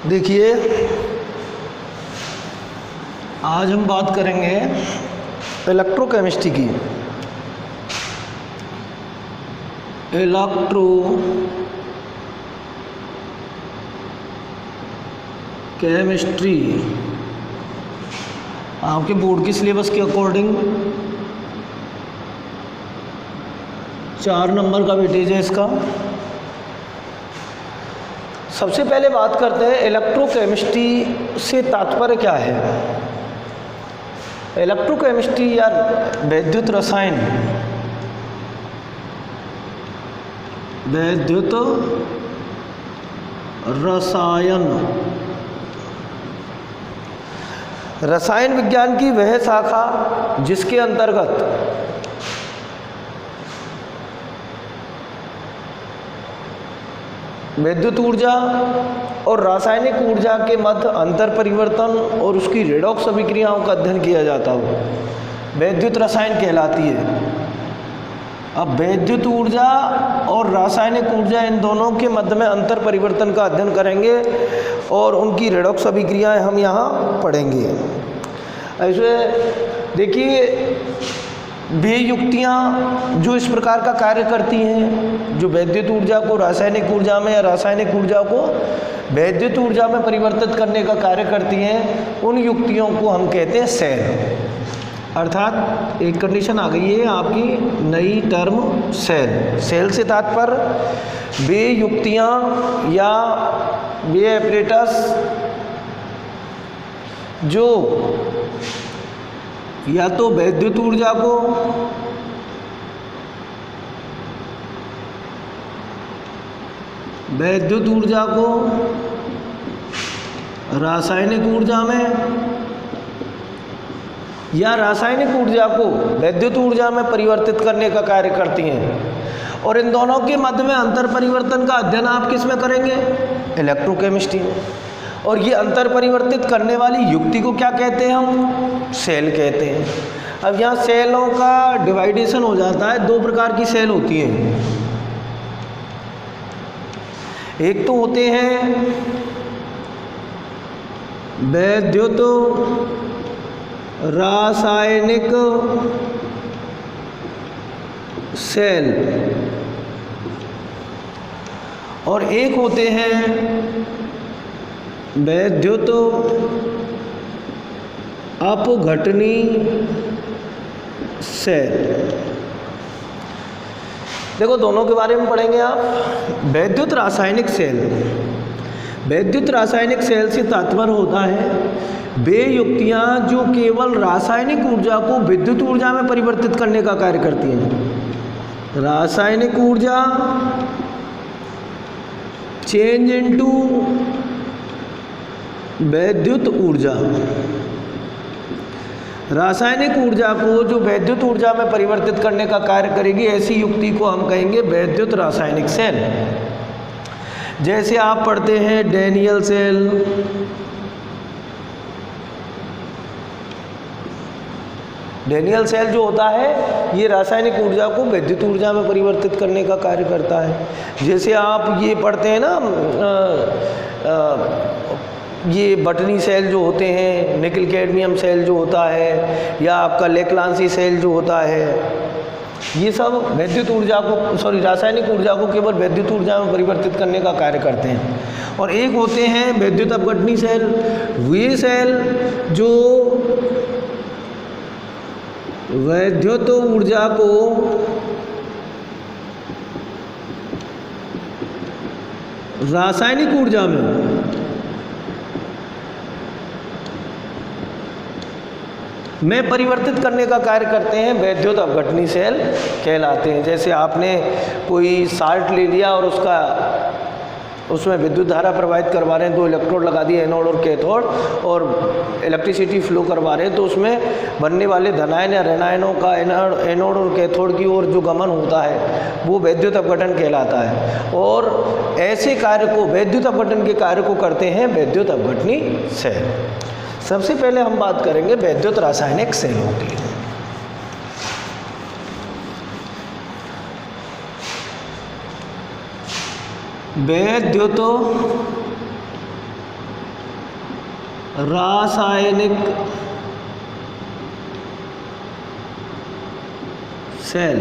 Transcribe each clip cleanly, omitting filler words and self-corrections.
देखिए, आज हम बात करेंगे इलेक्ट्रोकेमिस्ट्री की। इलेक्ट्रोकेमिस्ट्री आपके बोर्ड की सिलेबस के अकॉर्डिंग 4 नंबर का वेटेज है इसका। सबसे पहले बात करते हैं इलेक्ट्रोकेमिस्ट्री से तात्पर्य क्या है। इलेक्ट्रोकेमिस्ट्री या वैद्युत रसायन, वैद्युत रसायन विज्ञान की वह शाखा जिसके अंतर्गत विद्युत ऊर्जा और रासायनिक ऊर्जा के मध्य अंतर परिवर्तन और उसकी रेडॉक्स अभिक्रियाओं का अध्ययन किया जाता हो, वैद्युत रसायन कहलाती है। अब वैद्युत ऊर्जा और रासायनिक ऊर्जा, इन दोनों के मध्य में अंतर परिवर्तन का अध्ययन करेंगे और उनकी रेडॉक्स अभिक्रियाएं हम यहाँ पढ़ेंगे। ऐसे देखिए, वे युक्तियाँ जो इस प्रकार का कार्य करती हैं, जो वैद्युत ऊर्जा को रासायनिक ऊर्जा में या रासायनिक ऊर्जा को वैद्युत ऊर्जा में परिवर्तित करने का कार्य करती हैं, उन युक्तियों को हम कहते हैं सेल। अर्थात एक कंडीशन आ गई है आपकी नई टर्म सेल। सेल से तात्पर्य वे युक्तियाँ या वे एपरेटस जो या तो वैद्युत ऊर्जा को रासायनिक ऊर्जा में या रासायनिक ऊर्जा को वैद्युत ऊर्जा में परिवर्तित करने का कार्य करती हैं। और इन दोनों के मध्य में अंतर परिवर्तन का अध्ययन आप किस में करेंगे? इलेक्ट्रोकेमिस्ट्री में। और ये अंतर परिवर्तित करने वाली युक्ति को क्या कहते हैं? हम सेल कहते हैं। अब यहाँ सेलों का डिवाइडेशन हो जाता है। 2 प्रकार की सेल होती हैं। एक तो होते हैं वैद्युत रासायनिक सेल और एक होते हैं वैद्युत अपघटनी सेल। देखो, दोनों के बारे में पढ़ेंगे आप। वैद्युत रासायनिक सेल, वैद्युत रासायनिक सेल से तात्पर्य होता है वे युक्तियाँ जो केवल रासायनिक ऊर्जा को विद्युत ऊर्जा में परिवर्तित करने का कार्य करती हैं। रासायनिक ऊर्जा चेंज इनटू वैद्युत ऊर्जा, रासायनिक ऊर्जा को जो वैद्युत ऊर्जा में परिवर्तित करने का कार्य करेगी, ऐसी युक्ति को हम कहेंगे वैद्युत रासायनिक सेल। जैसे आप पढ़ते हैं डैनियल सेल, डैनियल सेल जो होता है ये रासायनिक ऊर्जा को विद्युत ऊर्जा में परिवर्तित करने का कार्य करता है। जैसे आप ये पढ़ते हैं ना, ये बटनी सेल जो होते हैं, निकल कैडमियम सेल जो होता है, या आपका लेक्लांसी सेल जो होता है, ये सब वैद्युत ऊर्जा को रासायनिक ऊर्जा को केवल वैद्युत ऊर्जा में परिवर्तित करने का कार्य करते हैं। और एक होते हैं वैद्युत अपघटनी सेल, वे सेल जो वैद्युत ऊर्जा को रासायनिक ऊर्जा में परिवर्तित करने का कार्य करते हैं, वैद्युत अपघटनी सेल कहलाते हैं। जैसे आपने कोई साल्ट ले लिया और उसमें विद्युत धारा प्रवाहित करवा रहे हैं, 2 इलेक्ट्रोड लगा दिए, एनोड और कैथोड, और इलेक्ट्रिसिटी फ्लो करवा रहे हैं, तो उसमें बनने वाले धनायन या ऋणायनों का एनोड और कैथोड की ओर जो गमन होता है वो वैद्युत अपघटन कहलाता है। और ऐसे कार्य को, वैद्युत अपघटन के कार्य को करते हैं वैद्युत अपघटनी सेल। सबसे पहले हम बात करेंगे वैद्युत रासायनिक सेलों की। वैद्युत रासायनिक सेल।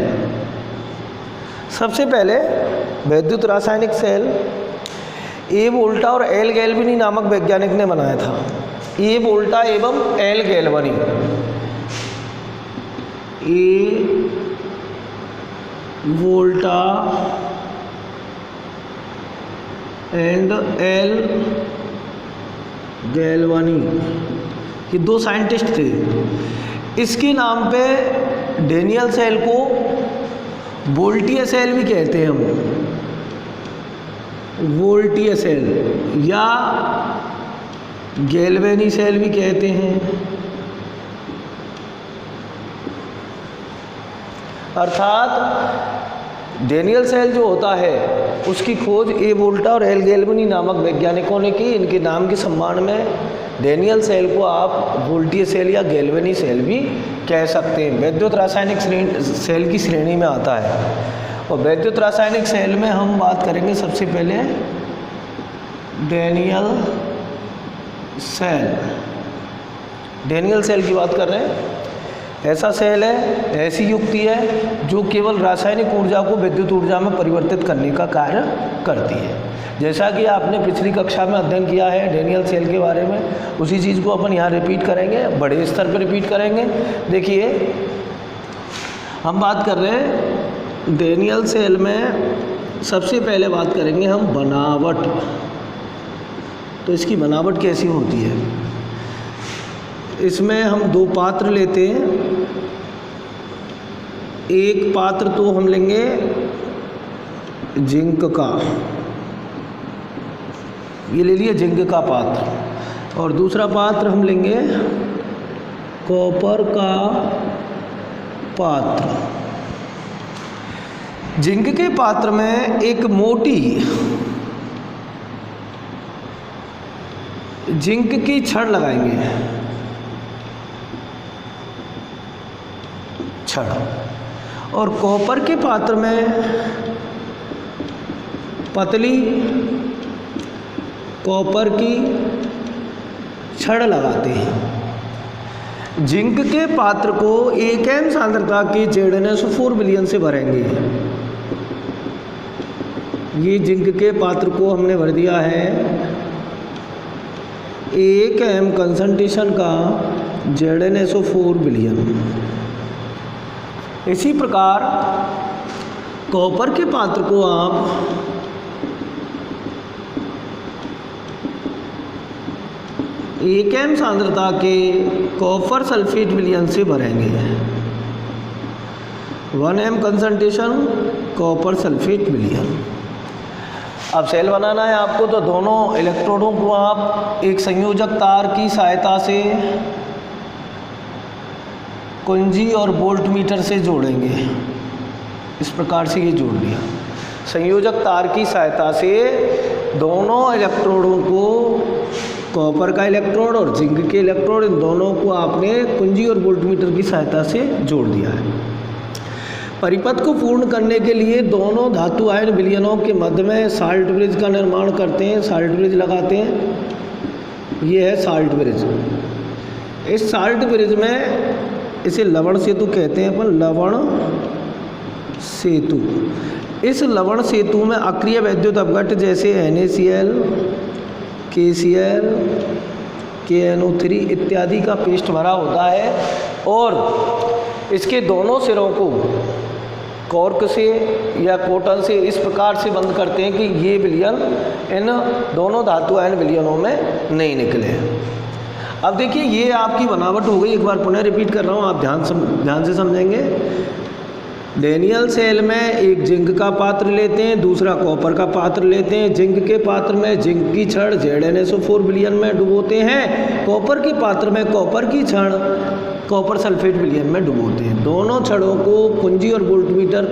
सबसे पहले वैद्युत रासायनिक सेल ए वोल्टा और एल गैल्वनी नामक वैज्ञानिक ने बनाया था। ए वोल्टा एवं एल गैल्वनी, ए वोल्टा एंड एल गैल्वनी, ये दो साइंटिस्ट थे। इसके नाम पे डेनियल सेल को वोल्टीय सेल भी कहते हैं हम, वोल्टीय सेल या गैल्वेनी सेल भी कहते हैं। अर्थात डेनियल सेल जो होता है उसकी खोज ए वोल्टा और एल गैल्वनी नामक वैज्ञानिकों ने की। इनके नाम के सम्मान में डेनियल सेल को आप वोल्टीय सेल या गैल्वेनी सेल भी कह सकते हैं। वैद्युत रासायनिक सेल की श्रेणी में आता है। और वैद्युत रासायनिक सेल में हम बात करेंगे सबसे पहले डेनियल सेल। डेनियल सेल की बात कर रहे हैं। ऐसा सेल है, ऐसी युक्ति है जो केवल रासायनिक ऊर्जा को विद्युत ऊर्जा में परिवर्तित करने का कार्य करती है। जैसा कि आपने पिछली कक्षा में अध्ययन किया है डेनियल सेल के बारे में, उसी चीज़ को अपन यहाँ रिपीट करेंगे, बड़े स्तर पर रिपीट करेंगे। देखिए, हम बात कर रहे हैं डेनियल सेल में। सबसे पहले बात करेंगे हम बनावट। तो इसकी बनावट कैसी होती है? इसमें हम दो पात्र लेते हैं। एक पात्र तो हम लेंगे जिंक का, ये ले लिया जिंक का पात्र, और दूसरा पात्र हम लेंगे कॉपर का पात्र। जिंक के पात्र में एक मोटी जिंक की छड़ लगाएंगे, छड़, और कॉपर के पात्र में पतली कॉपर की छड़ लगाते हैं। जिंक के पात्र को 1 m सांद्रता के ZnSO4 विलयन से भरेंगे। ये जिंक के पात्र को हमने भर दिया है 1 m कंसंट्रेशन का ZnSO4 विलयन। इसी प्रकार कॉपर के पात्र को आप 1 m सांद्रता के कॉपर सल्फेट विलयन से भरेंगे। 1 m कंसंट्रेशन कॉपर सल्फेट विलयन। अब सेल बनाना है आपको, तो दोनों इलेक्ट्रोडों को आप एक संयोजक तार की सहायता से कुंजी और वोल्टमीटर से जोड़ेंगे। इस प्रकार से ये जोड़ दिया। संयोजक तार की सहायता से दोनों इलेक्ट्रोडों को, कॉपर का इलेक्ट्रोड और जिंक के इलेक्ट्रोड, इन दोनों को आपने कुंजी और वोल्टमीटर की सहायता से जोड़ दिया है। परिपथ को पूर्ण करने के लिए दोनों धातु आयन विलयनों के मध्य में साल्ट ब्रिज का निर्माण करते हैं, साल्ट ब्रिज लगाते हैं। ये है साल्ट ब्रिज। इस साल्ट ब्रिज में, इसे लवण सेतु कहते हैं अपन, लवण सेतु। इस लवण सेतु में अक्रिय वैद्युत अपघट्य जैसे NaCl, KCl, KNO3 इत्यादि का पेस्ट भरा होता है, और इसके दोनों सिरों को कॉर्क से या कॉटन से इस प्रकार से बंद करते हैं कि ये विलयन इन दोनों धातु आयन विलयनों में नहीं निकले। अब देखिए, ये आपकी बनावट हो गई। एक बार पुनः रिपीट कर रहा हूँ, आप ध्यान से समझेंगे। डेनियल सेल में एक जिंक का पात्र लेते हैं, दूसरा कॉपर का पात्र लेते हैं। जिंक के पात्र में जिंक की छड़ ZnSO4 विलयन में डुबोते हैं। कॉपर के पात्र में कॉपर की छड़ कॉपर सल्फेट विलयन में डुबोते हैं। दोनों छड़ों को कुंजी और वोल्टमीटर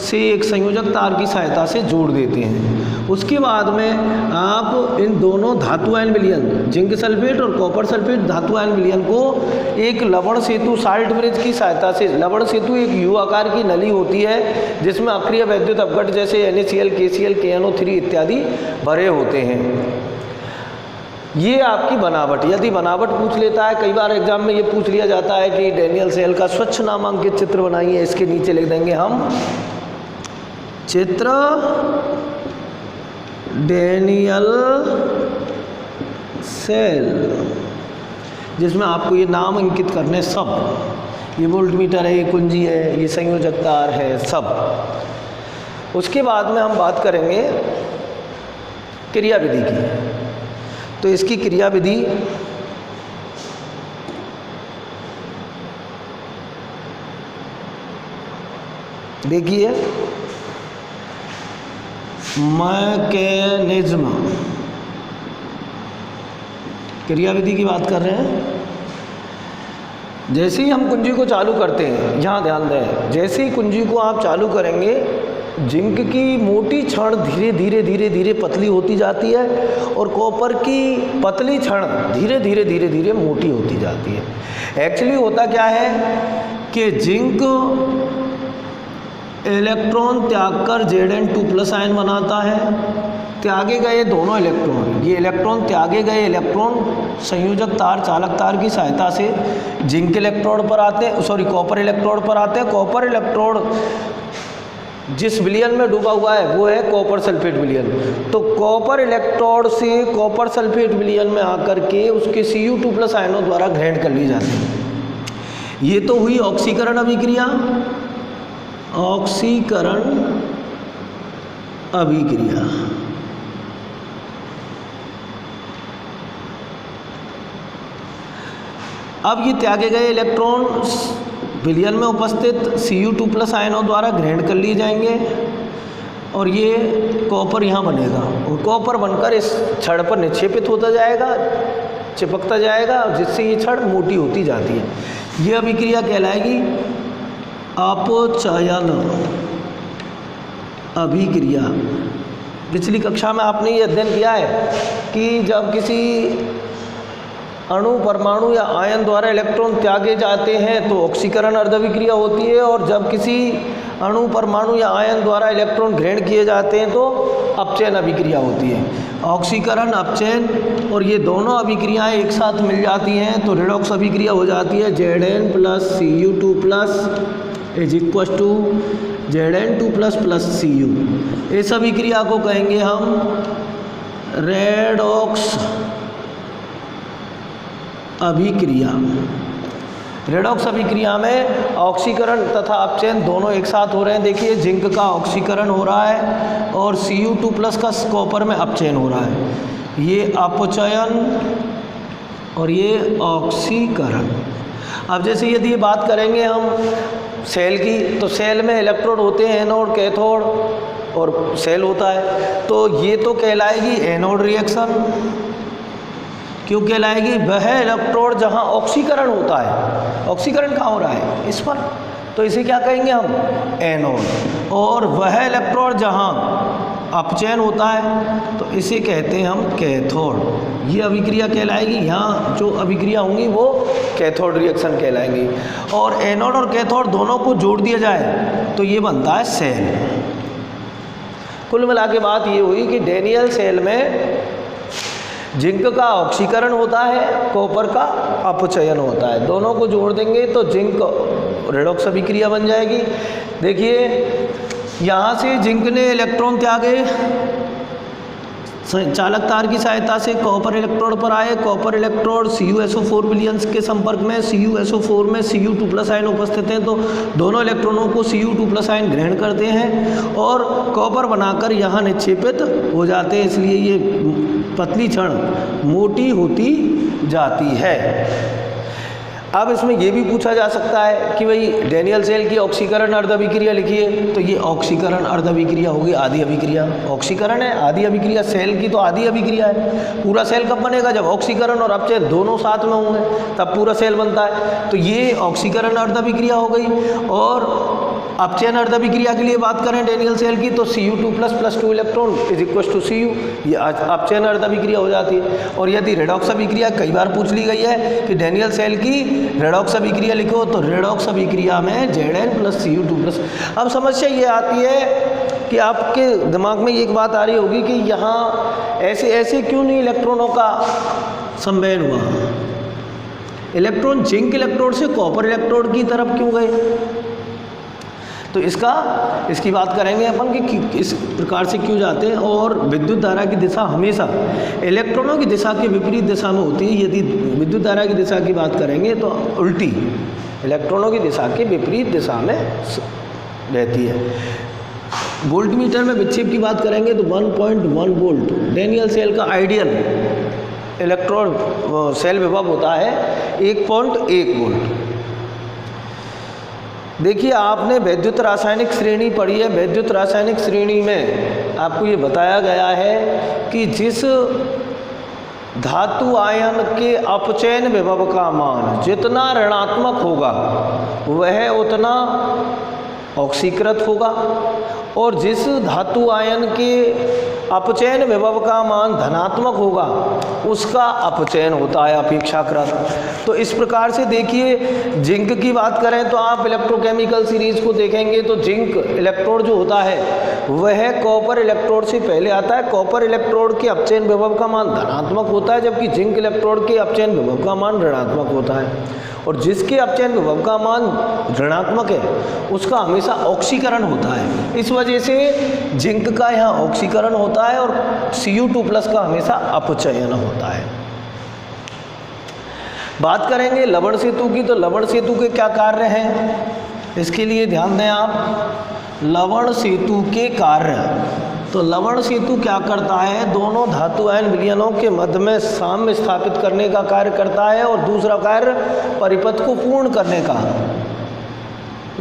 से एक संयोजक तार की सहायता से जोड़ देते हैं। उसके बाद में आप इन दोनों धातु आयन विलयन, जिंक सल्फेट और कॉपर सल्फेट धातु आयन विलयन को एक लवण सेतु, साल्ट ब्रिज की सहायता से, लवण सेतु एक यू आकार की नली होती है जिसमें अक्रिय वैद्युत अपघट्य जैसे NaCl, KCl, KNO3 इत्यादि भरे होते हैं। ये आपकी बनावट, यदि बनावट पूछ लेता है, कई बार एग्जाम में ये पूछ लिया जाता है कि डेनियल सेल का स्वच्छ नामांकित चित्र बनाइए, इसके नीचे लिख देंगे हम चित्र डेनियल सेल, जिसमें आपको ये नाम अंकित करने सब, ये वोल्टमीटर है, ये कुंजी है, ये संयोजक तार है, सब। उसके बाद में हम बात करेंगे क्रिया विधि की। तो इसकी क्रिया विधि देखिए, मैकेनिज्म, क्रिया विधि की बात कर रहे हैं। जैसे ही हम कुंजी को चालू करते हैं, यहाँ ध्यान दें, जैसे ही कुंजी को आप चालू करेंगे, जिंक की मोटी छड़ धीरे धीरे धीरे धीरे पतली होती जाती है और कॉपर की पतली छड़ धीरे धीरे धीरे धीरे मोटी होती जाती है। एक्चुअली होता क्या है कि जिंक इलेक्ट्रॉन त्याग कर Zn2+ आयन बनाता है। त्यागे गए दोनों इलेक्ट्रॉन, ये इलेक्ट्रॉन त्यागे गए इलेक्ट्रॉन संयोजक तार, चालक तार की सहायता से जिंक इलेक्ट्रोड पर आते हैं, कॉपर इलेक्ट्रोड पर आते हैं। कॉपर इलेक्ट्रोड जिस विलयन में डूबा हुआ है वो है कॉपर सल्फेट विलयन। तो कॉपर इलेक्ट्रोड से कॉपर सल्फेट विलयन में आकर के उसके Cu2+ आयनों द्वारा ग्रहण कर ली जाती है। ये तो हुई ऑक्सीकरण अभिक्रिया, ऑक्सीकरण अभिक्रिया। अब ये त्यागे गए इलेक्ट्रॉन विलयन में उपस्थित Cu2+ आयनों द्वारा ग्रहण कर लिए जाएंगे और ये कॉपर यहाँ बनेगा और कॉपर बनकर इस छड़ पर निक्षेपित होता जाएगा, चिपकता जाएगा, जिससे ये छड़ मोटी होती जाती है। ये अभिक्रिया कहलाएगी अपचयन अभिक्रिया। पिछली कक्षा में आपने ये अध्ययन किया है कि जब किसी अणु, परमाणु या आयन द्वारा इलेक्ट्रॉन त्यागे जाते हैं तो ऑक्सीकरण अर्धविक्रिया होती है, और जब किसी अणु, परमाणु या आयन द्वारा इलेक्ट्रॉन ग्रहण किए जाते हैं तो अपचयन अभिक्रिया होती है। ऑक्सीकरण, अपचयन, और ये दोनों अभिक्रियाएं एक साथ मिल जाती हैं तो रेडॉक्स अभिक्रिया हो जाती है। Zn+Cu2+ = Zn2+ Cu। इस अभिक्रिया को कहेंगे हम रेडॉक्स अभिक्रिया। रेडॉक्स अभिक्रिया में ऑक्सीकरण तथा अपचयन दोनों एक साथ हो रहे हैं। देखिए, जिंक का ऑक्सीकरण हो रहा है और Cu2+ का कॉपर में अपचयन हो रहा है। ये अपचयन और ये ऑक्सीकरण। अब जैसे यदि ये बात करेंगे हम सेल की, तो सेल में इलेक्ट्रोड होते हैं, एनोड, कैथोड और सेल होता है। तो ये तो कहलाएगी एनोड रिएक्शन। क्यों कहलाएगी? वह इलेक्ट्रोड जहाँ ऑक्सीकरण होता है, ऑक्सीकरण कहाँ हो रहा है? इस पर, तो इसे क्या कहेंगे हम? एनोड। और वह इलेक्ट्रोड जहाँ अपचयन होता है तो इसे कहते हैं हम कैथोड। ये अभिक्रिया कहलाएगी। यहाँ जो अभिक्रिया होंगी वो कैथोड रिएक्शन कहलाएंगी। और एनोड और कैथोड दोनों को जोड़ दिया जाए तो ये बनता है सेल। कुल मिला के बात ये हुई कि डेनियल सेल में जिंक का ऑक्सीकरण होता है, कॉपर का अपचयन होता है। दोनों को जोड़ देंगे तो जिंक रेडॉक्स अभिक्रिया बन जाएगी। देखिए, यहाँ से जिंक ने इलेक्ट्रॉन त्यागे, चालक तार की सहायता से कॉपर इलेक्ट्रोड पर आए। कॉपर इलेक्ट्रोड CuSO4 विलयन के संपर्क में, CuSO4 में Cu2+ आयन उपस्थित हैं तो दोनों इलेक्ट्रॉनों को Cu2+ आयन ग्रहण करते हैं और कॉपर बनाकर यहाँ निक्षेपित हो जाते हैं। इसलिए ये पतली छड़ मोटी होती जाती है। अब इसमें यह भी पूछा जा सकता है कि भाई डेनियल सेल की ऑक्सीकरण अर्धअभिक्रिया लिखिए, तो ये ऑक्सीकरण अर्धअभिक्रिया होगी आधी अभिक्रिया। ऑक्सीकरण है, आधी अभिक्रिया, सेल की तो आधी अभिक्रिया है। पूरा सेल कब बनेगा? जब ऑक्सीकरण और अपचयन दोनों साथ में होंगे तब पूरा सेल बनता है। तो ये ऑक्सीकरण अर्धअभिक्रिया हो गई। और अपचयन अर्धअभिक्रिया के लिए बात करें डेनियल सेल की तो Cu2+ + 2 इलेक्ट्रॉन = Cu, ये अपचयन अर्धअभिक्रिया हो जाती है। और यदि रेडॉक्स अभिक्रिया कई बार पूछ ली गई है कि डेनियल सेल की रेडॉक्स अभिक्रिया लिखो, तो रेडॉक्स अभिक्रिया में Zn+Cu2+। अब समस्या ये आती है कि आपके दिमाग में एक बात आ रही होगी कि यहाँ ऐसे ऐसे क्यों नहीं इलेक्ट्रॉनों का संवहन हुआ? इलेक्ट्रॉन जिंक इलेक्ट्रोड से कॉपर इलेक्ट्रोड की तरफ क्यों गए? तो इसकी बात करेंगे अपन कि इस प्रकार से क्यों जाते हैं। और विद्युत धारा की दिशा हमेशा इलेक्ट्रॉनों की दिशा के विपरीत दिशा में होती है। यदि विद्युत धारा की दिशा की बात करेंगे तो उल्टी इलेक्ट्रॉनों की दिशा के विपरीत दिशा में रहती है। वोल्ट मीटर में विक्षेप की बात करेंगे तो 1.1 वोल्ट डेनियल सेल का आइडियल इलेक्ट्रोड सेल विभव होता है 1.1 वोल्ट। देखिए, आपने वैद्युत रासायनिक श्रेणी पढ़ी है। वैद्युत रासायनिक श्रेणी में आपको ये बताया गया है कि जिस धातु आयन के अपचयन विभव का मान जितना ऋणात्मक होगा वह उतना ऑक्सीकृत होगा, और जिस धातु आयन के अपचयन विभव का मान धनात्मक होगा उसका अपचयन होता है अपेक्षाकृत। तो इस प्रकार से देखिए, जिंक की बात करें तो आप इलेक्ट्रोकेमिकल सीरीज को देखेंगे तो जिंक इलेक्ट्रोड जो होता है वह कॉपर इलेक्ट्रोड से पहले आता है। कॉपर इलेक्ट्रोड के अपचयन विभव का मान धनात्मक होता है, जबकि जिंक इलेक्ट्रोड के अपचयन विभव का मान ऋणात्मक होता है। और जिसके अपचयन विभव का मान ऋणात्मक है उसका हमेशा ऑक्सीकरण होता है। इस वजह से जिंक का यहाँ ऑक्सीकरण होता है और Cu2+ का हमेशा अपचयन होता है। बात करेंगे लवण सेतु की, तो लवण सेतु के क्या कार्य हैं इसके लिए ध्यान दें आप। लवण सेतु के कार्य, तो लवण सेतु क्या करता है, दोनों धातु आयन विलयनों के मध्य में साम्य स्थापित करने का कार्य करता है, और दूसरा कार्य परिपथ को पूर्ण करने का।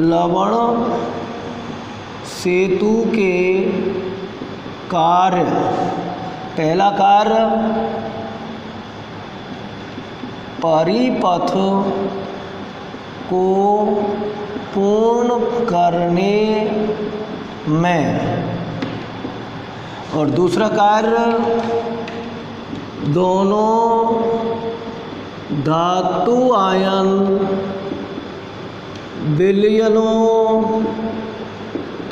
लवण सेतु के कार्य, पहला कार्य परिपथ को पूर्ण करने में, और दूसरा कार्य दोनों धातु आयन विलयनों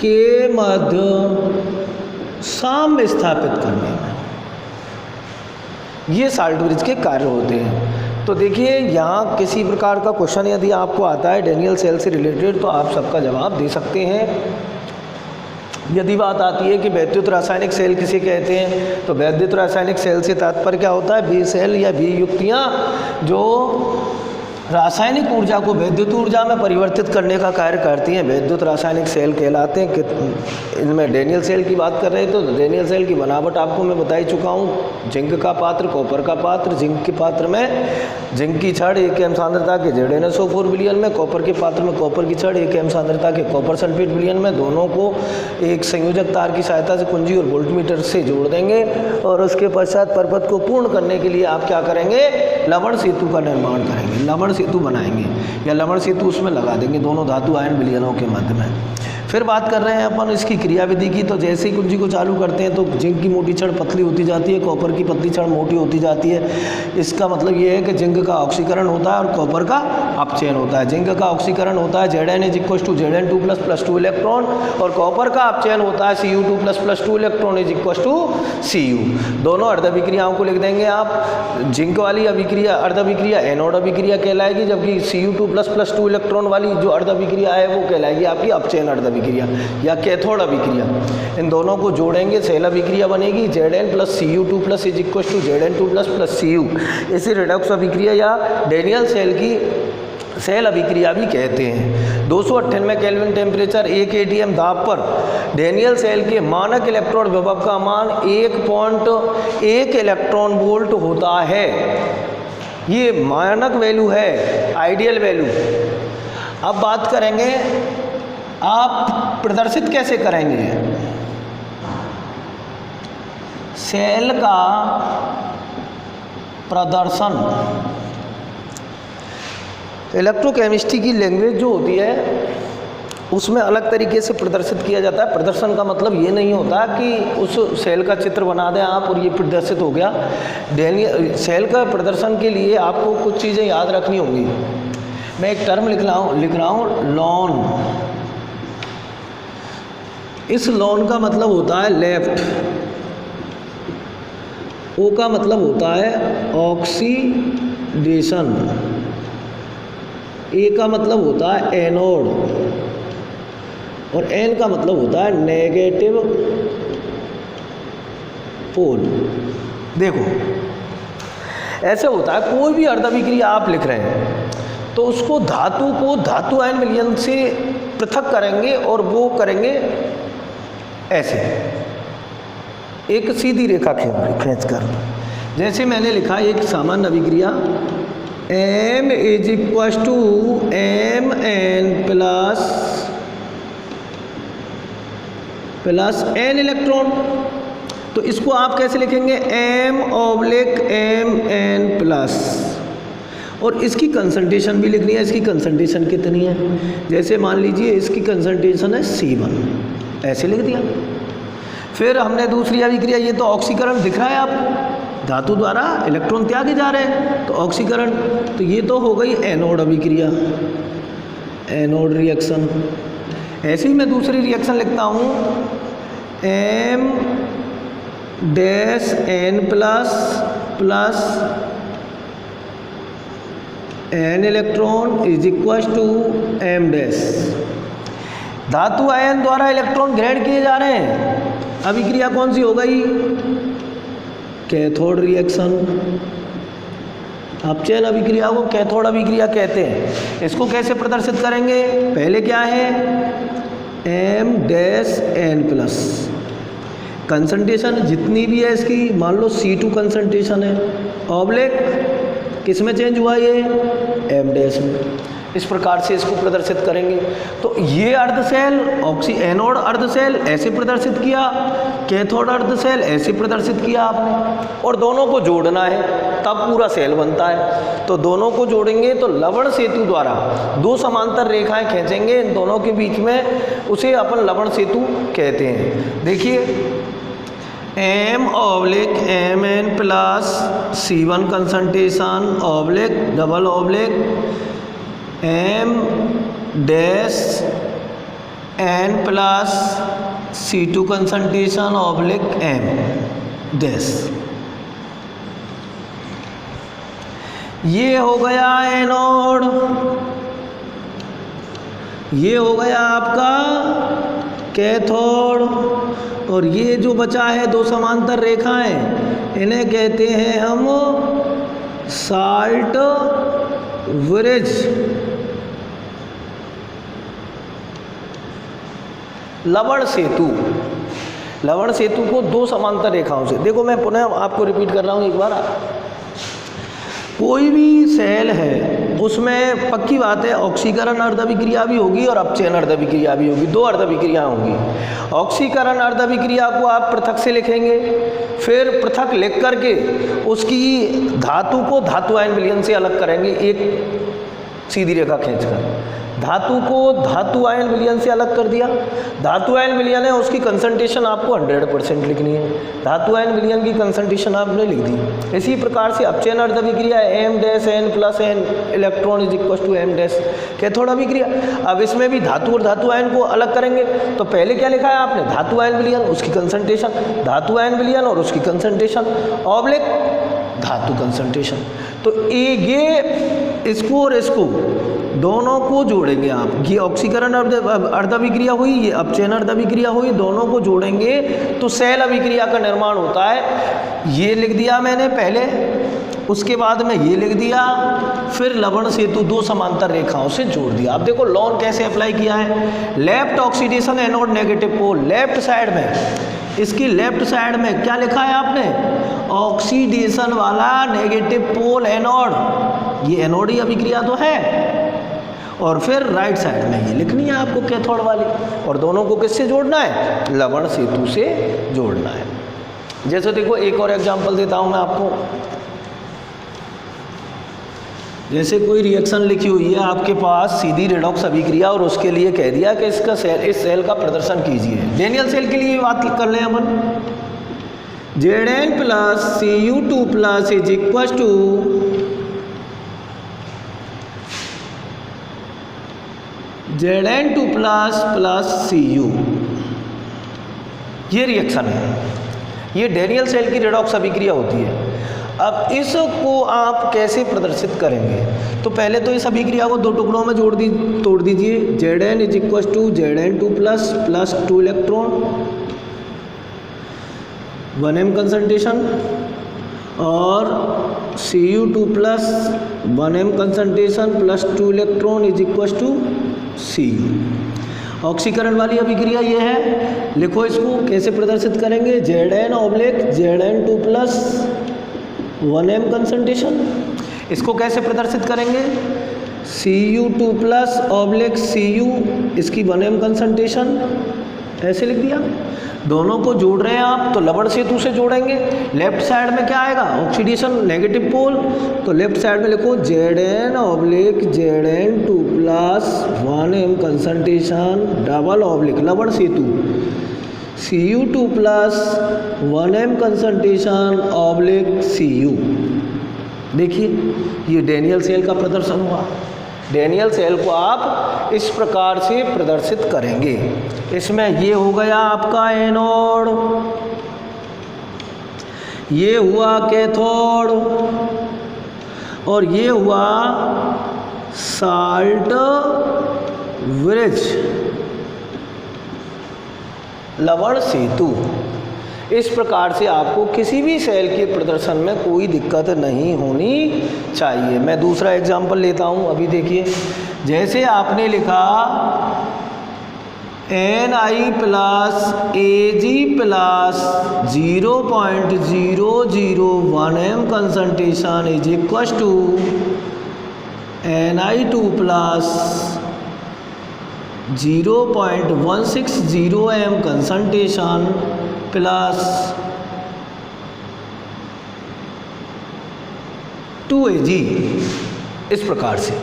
के मध्य साम्य स्थापित करने में। ये साल्ट ब्रिज के कार्य होते हैं। तो देखिए, यहाँ किसी प्रकार का क्वेश्चन यदि आपको आता है डेनियल सेल से रिलेटेड तो आप सबका जवाब दे सकते हैं। यदि बात आती है कि वैद्युत रासायनिक सेल किसे कहते हैं, तो वैद्युत रासायनिक सेल से तात्पर्य क्या होता है, वे सेल या वे युक्तियाँ जो रासायनिक ऊर्जा को वैद्युत ऊर्जा में परिवर्तित करने का कार्य करती हैं, वैद्युत रासायनिक सेल कहलाते हैं। कि इनमें डेनियल सेल की बात कर रहे हैं तो डेनियल सेल की बनावट आपको मैं बता ही चुका हूँ। जिंक का पात्र, कॉपर का पात्र। जिंक के पात्र में जिंक की छड़ 1 एम सांद्रता के ZnSO4 विलयन में, कॉपर के पात्र में कॉपर की छड़ 1 एम सांद्रता के कॉपर सल्फेट विलयन में। दोनों को एक संयोजक तार की सहायता से कुंजी और वोल्टमीटर से जोड़ देंगे, और उसके पश्चात परिपथ को पूर्ण करने के लिए आप क्या करेंगे, लवण सेतु का निर्माण करेंगे, लवण सेतु बनाएंगे या लवण सेतु उसमें लगा देंगे दोनों धातु आयन विलयनों के मध्य में। फिर बात कर रहे हैं अपन इसकी क्रियाविधि की। तो जैसे ही कुंजी को चालू करते हैं तो जिंक की मोटी छड़ पतली होती जाती है, कॉपर की पतली छड़ मोटी होती जाती है। इसका मतलब ये है कि जिंक का ऑक्सीकरण होता है और कॉपर का अपचयन होता है। जिंक का ऑक्सीकरण होता है Zn = Zn2+ + 2 इलेक्ट्रॉन, और कॉपर का अपचयन होता है Cu2+ + 2 इलेक्ट्रॉन = Cu। दोनों अर्धविक्रियाओं को लिख देंगे आप। जिंक वाली अभिक्रिया अर्धविक्रिया एनोड अभिक्रिया कहलाएगी, जबकि Cu2+ + 2 इलेक्ट्रॉन वाली जो अर्धविक्रिया है वो कहलाएगी आपकी अपचयन अर्धविक्रिया या कैथोड अभिक्रिया। इन दोनों को जोड़ेंगे सेल अभिक्रिया बनेगी Zn + Cu2+ = Zn2+ + Cu। इसे रिडॉक्स अभिक्रिया या डेनियल सेल की सेल अभिक्रिया भी कहते हैं। 298 केल्विन टेम्परेचर 1 atm दाब पर डेनियल सेल के मानक इलेक्ट्रोड विभव का मान 1.1 इलेक्ट्रॉन वोल्ट होता है। ये मानक वैल्यू है, आइडियल वैल्यू। अब बात करेंगे आप प्रदर्शित कैसे करेंगे सेल का प्रदर्शन। इलेक्ट्रोकेमिस्ट्री की लैंग्वेज जो होती है उसमें अलग तरीके से प्रदर्शित किया जाता है। प्रदर्शन का मतलब ये नहीं होता कि उस सेल का चित्र बना दें आप और ये प्रदर्शित हो गया। सेल का प्रदर्शन के लिए आपको कुछ चीज़ें याद रखनी होंगी। मैं एक टर्म लिख रहा हूँ लॉन। इस लॉन का मतलब होता है लेफ्ट, O का मतलब होता है ऑक्सीडेशन, A का मतलब होता है एनोड और N का मतलब होता है नेगेटिव पोल। देखो ऐसे होता है, कोई भी अर्धविक्रिया आप लिख रहे हैं तो उसको धातु को धातु आयन विलयन से पृथक करेंगे और वो करेंगे ऐसे एक सीधी रेखा खींचकर। जैसे मैंने लिखा एक सामान्य अभिक्रिया M is equal to Mn plus n electron, तो इसको आप कैसे लिखेंगे M/Mn प्लस, और इसकी कंसंट्रेशन भी लिखनी है। इसकी कंसंट्रेशन कितनी है, जैसे मान लीजिए इसकी कंसंट्रेशन है C1, ऐसे लिख दिया। फिर हमने दूसरी अभिक्रिया, ये तो ऑक्सीकरण दिख रहा है आपको, धातु द्वारा इलेक्ट्रॉन त्यागे जा रहे हैं तो ऑक्सीकरण, तो ये तो हो गई एनोड अभिक्रिया, एनोड रिएक्शन। ऐसे ही मैं दूसरी रिएक्शन लिखता हूँ M-N plus n electron is equal to M dash. धातु आयन द्वारा इलेक्ट्रॉन ग्रहण किए जा रहे हैं, अभिक्रिया कौन सी हो गई, कैथोड रिएक्शन। अपचयन अभिक्रिया को कैथोड अभिक्रिया कहते हैं। इसको कैसे प्रदर्शित करेंगे, पहले क्या है M-N प्लस, कंसंट्रेशन जितनी भी है इसकी मान लो C2 कंसंट्रेशन है, ऑब्लिक किस में चेंज हुआ ये M डैश में। इस प्रकार से इसको प्रदर्शित करेंगे। तो ये अर्ध सेल एनोड अर्ध सेल ऐसे प्रदर्शित किया, कैथोड अर्ध सेल ऐसे प्रदर्शित किया आपने, और दोनों को जोड़ना है तब पूरा सेल बनता है। तो दोनों को जोड़ेंगे तो लवण सेतु द्वारा दो समांतर रेखाएं खींचेंगे इन दोनों के बीच में, उसे अपन लवण सेतु कहते हैं। देखिए M/Mn plus C1 concentration oblique double oblique M dash N plus C2 concentration oblique M dash. ये हो गया एनोड, ये हो गया आपका कैथोड, और ये जो बचा है दो समांतर रेखाएं इन्हें कहते हैं हम साल्ट ब्रिज। लवण सेतु, लवण सेतु को दो समांतर रेखाओं से, देखो मैं पुनः आपको रिपीट कर रहा हूँ एक बार, कोई भी सेल है उसमें पक्की बात है ऑक्सीकरण अर्धविक्रिया भी होगी और अपचयन अर्धविक्रिया भी होगी, दो अर्धविक्रिया होंगी। ऑक्सीकरण अर्धविक्रिया को आप पृथक से लिखेंगे, फिर पृथक लिख करके उसकी धातु को धातु आयन विलयन से अलग करेंगे एक सीधी रेखा खींचकर। धातु को धातु आयन विलयन से अलग कर दिया, धातु आयन विलयन है उसकी कंसंट्रेशन आपको 100% लिखनी है, धातु आयन विलयन की कंसंट्रेशन आपने लिख दी। इसी प्रकार से अपचयन अर्धविक्रिया M-N plus N electron is equal to M dash cathode अभिक्रिया। अब इसमें भी धातु और धातु आयन को अलग करेंगे, तो पहले क्या लिखा है आपने, धातु आयन विलयन उसकी कंसंट्रेशन, धातु आयन विलयन और उसकी कंसंट्रेशन ऑब्लिक धातु कंसंट्रेशन। तो ये इसको और इसको दोनों को जोड़ेंगे आप, ये ऑक्सीकरण अर्धविक्रिया हुई, ये अपचयन अर्धविक्रिया हुई, दोनों को जोड़ेंगे तो सेल अभिक्रिया का निर्माण होता है। ये लिख दिया मैंने पहले, उसके बाद में ये लिख दिया, फिर लवण सेतु दो समांतर रेखाओं से जोड़ दिया। अब देखो लॉन कैसे अप्लाई किया है, left oxidation anode negative pole, left side में, इसकी लेफ्ट साइड में क्या लिखा है आपने, ऑक्सीडेशन वाला नेगेटिव पोल एनोड, ये एनोड ही अभिक्रिया तो है, और फिर राइट साइड में ये लिखनी है आपको कैथोड वाली, और दोनों को किससे जोड़ना है, लवण सेतु से जोड़ना है। जैसे देखो एक और एग्जांपल देता हूं मैं आपको, जैसे कोई रिएक्शन लिखी हुई है आपके पास सीधी रेडॉक्स अभिक्रिया, और उसके लिए कह दिया कि इसका सेल, इस सेल का प्रदर्शन कीजिए। डेनियल सेल के लिए बात कर लें अपन, Zn plus Cu2 plus is equal to Zn2 plus Cu, ये रिएक्शन है। ये डैनियल सेल की रेडॉक्स अभिक्रिया होती है। अब इसको आप कैसे प्रदर्शित करेंगे? तो पहले तो इस अभिक्रिया को दो टुकड़ों में तोड़ दीजिए। Zn is equal to Zn2 plus 2 electron 1m concentration और Cu2 plus 1m concentration plus 2 electron is equal to Cu। ऑक्सीकरण वाली अभिक्रिया ये है। लिखो इसको कैसे प्रदर्शित करेंगे? Zn/Zn2 plus 1m concentration. इसको कैसे प्रदर्शित करेंगे? Cu2 प्लस Cu, इसकी 1m कंसंट्रेशन, ऐसे लिख दिया। दोनों को जोड़ रहे हैं आप तो लवण सेतु से जोड़ेंगे। लेफ्ट साइड में क्या आएगा? Oxidation negative pole. तो लेफ्ट साइड में लिखो Zn/Zn2 plus 1m concentration double oblique लवण सेतु Cu2 plus 1m concentration oblique Cu। देखिए ये डैनियल सेल का प्रदर्शन हुआ। डैनियल सेल को आप इस प्रकार से प्रदर्शित करेंगे। इसमें ये हो गया आपका एनोड, ये हुआ कैथोड और ये हुआ साल्ट ब्रिज लवण सेतु। इस प्रकार से आपको किसी भी सेल के प्रदर्शन में कोई दिक्कत नहीं होनी चाहिए। मैं दूसरा एग्जांपल लेता हूं। अभी देखिए, जैसे आपने लिखा Ni plus Ag plus 0.001m concentration is equal to Ni2 plus 0.160m concentration plus 2Ag, इस प्रकार से,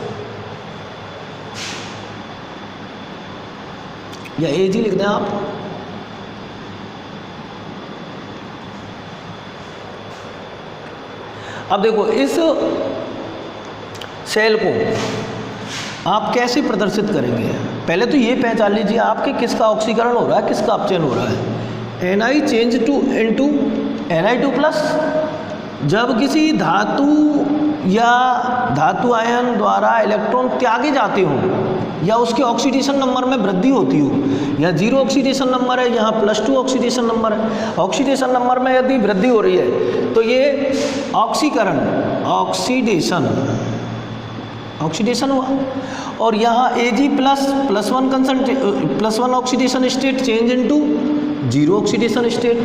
या Ag लिख दें आप। अब देखो इस सेल को आप कैसे प्रदर्शित करेंगे? पहले तो ये पहचान लीजिए आपके किसका ऑक्सीकरण हो रहा है, किसका अपचयन हो रहा है। Ni change to into Ni2 plus. जब किसी धातु या धातु आयन द्वारा इलेक्ट्रॉन त्यागे जाते हो या उसके ऑक्सीडेशन नंबर में वृद्धि होती हो, या 0 ऑक्सीडेशन नंबर है, यहाँ +2 ऑक्सीडेशन नंबर है, ऑक्सीडेशन नंबर में यदि वृद्धि हो रही है तो ये ऑक्सीकरण ऑक्सीडेशन हुआ। और यहाँ Ag +1 oxidation state change into 0 oxidation state,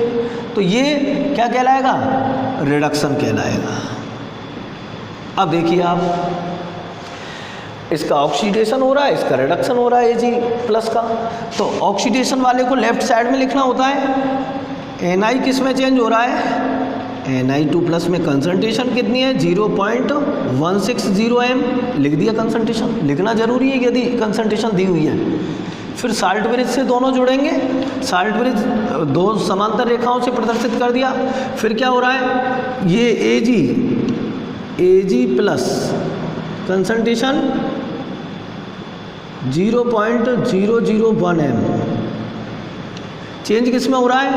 तो ये क्या कहलाएगा? रिडक्शन कहलाएगा। अब देखिए आप, इसका ऑक्सीडेशन हो रहा है, इसका रिडक्शन हो रहा है Ag प्लस का। तो ऑक्सीडेशन वाले को लेफ्ट साइड में लिखना होता है। Ni किस में चेंज हो रहा है? Ni2 प्लस में कंसंट्रेशन कितनी है? 0.160m, लिख दिया कंसंट्रेशन। लिखना जरूरी है यदि कंसंट्रेशन दी हुई है। फिर साल्ट ब्रिज से दोनों जुड़ेंगे। साल्ट ब्रिज दो समांतर रेखाओं से प्रदर्शित कर दिया। फिर क्या हो रहा है? ये Ag plus concentration 0.001m, change किस में हो रहा है?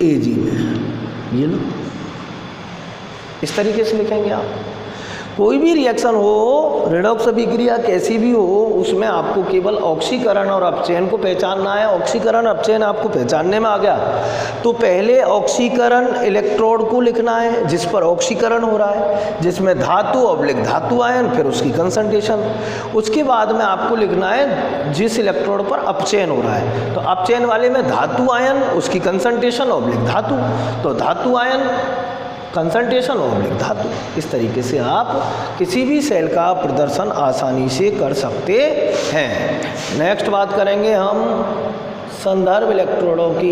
Ag में। ये लो, इस तरीके से लिखेंगे आप। कोई भी रिएक्शन हो, रेडॉक्स अभिक्रिया कैसी भी हो, उसमें आपको केवल ऑक्सीकरण और अपचयन को पहचानना है। ऑक्सीकरण अपचयन आपको पहचानने में आ गया तो पहले ऑक्सीकरण इलेक्ट्रोड को लिखना है जिस पर ऑक्सीकरण हो रहा है, जिसमें धातु ऑब्लिक धातु आयन, फिर उसकी कंसंट्रेशन। उसके बाद में आपको लिखना है जिस इलेक्ट्रोड पर अपचयन हो रहा है, तो अपचयन वाले में धातु आयन, उसकी कंसंट्रेशन ऑब्लिक धातु, तो धातु आयन कंसंट्रेशन ऑब्लिक धातु। इस तरीके से आप किसी भी सेल का प्रदर्शन आसानी से कर सकते हैं। नेक्स्ट बात करेंगे हम संदर्भ इलेक्ट्रोडों की।